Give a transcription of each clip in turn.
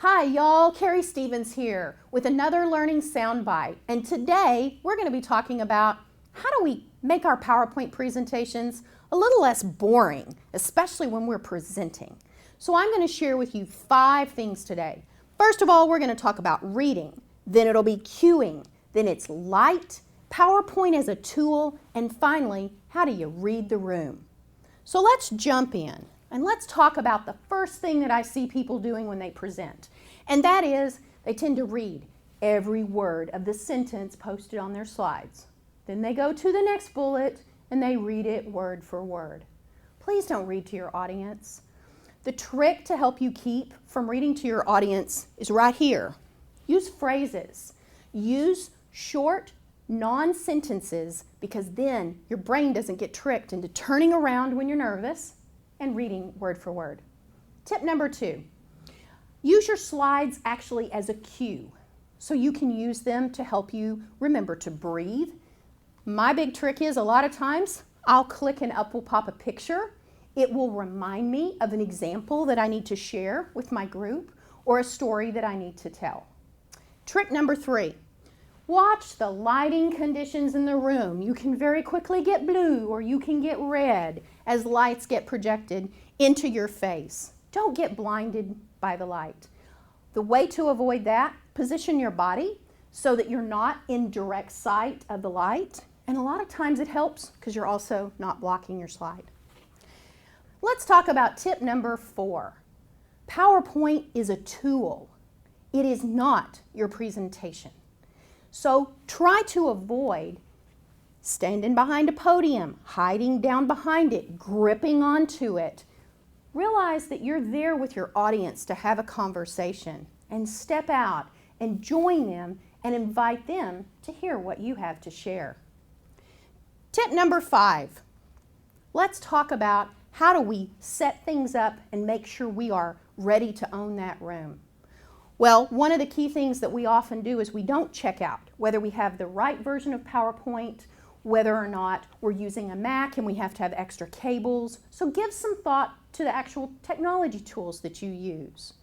Hi y'all, Carrie Stevens here with another learning soundbite, and today we're going to be talking about how do we make our PowerPoint presentations a little less boring, especially when we're presenting. So I'm going to share with you 5 things today. First of all, we're going to talk about reading, then it'll be cueing, then it's light, PowerPoint as a tool, and finally, how do you read the room? So let's jump in. And let's talk about the first thing that I see people doing when they present. And that is, they tend to read every word of the sentence posted on their slides. Then they go to the next bullet and they read it word for word. Please don't read to your audience. The trick to help you keep from reading to your audience is right here. Use phrases. Use short, non-sentences, because then your brain doesn't get tricked into turning around when you're nervous and reading word for word. Tip number 2, use your slides actually as a cue so you can use them to help you remember to breathe. My big trick is a lot of times I'll click and up will pop a picture. It will remind me of an example that I need to share with my group or a story that I need to tell. Trick number 3, watch the lighting conditions in the room. You can very quickly get blue or you can get red as lights get projected into your face. Don't get blinded by the light. The way to avoid that, position your body so that you're not in direct sight of the light. And a lot of times it helps because you're also not blocking your slide. Let's talk about tip number 4. PowerPoint is a tool. It is not your presentation. So try to avoid standing behind a podium, hiding down behind it, gripping onto it. Realize that you're there with your audience to have a conversation, and step out and join them and invite them to hear what you have to share. Tip number 5, let's talk about how do we set things up and make sure we are ready to own that room. Well, one of the key things that we often do is we don't check out whether we have the right version of PowerPoint, whether or not we're using a Mac and we have to have extra cables. So give some thought to the actual technology tools that you use.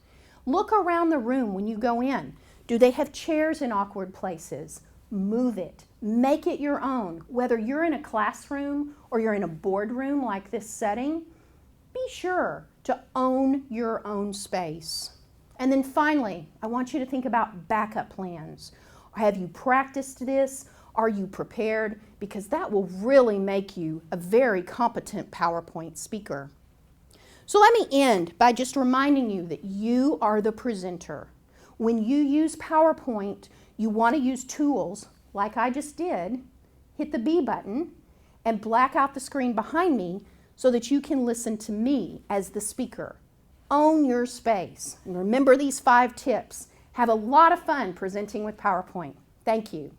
Look around the room when you go in. Do they have chairs in awkward places? Move it. Make it your own. Whether you're in a classroom or you're in a boardroom like this setting, be sure to own your own space. And then finally, I want you to think about backup plans. Have you practiced this? Are you prepared? Because that will really make you a very competent PowerPoint speaker. So let me end by just reminding you that you are the presenter. When you use PowerPoint, you want to use tools like I just did, hit the B button, and black out the screen behind me so that you can listen to me as the speaker. Own your space. And remember these 5 tips. Have a lot of fun presenting with PowerPoint. Thank you.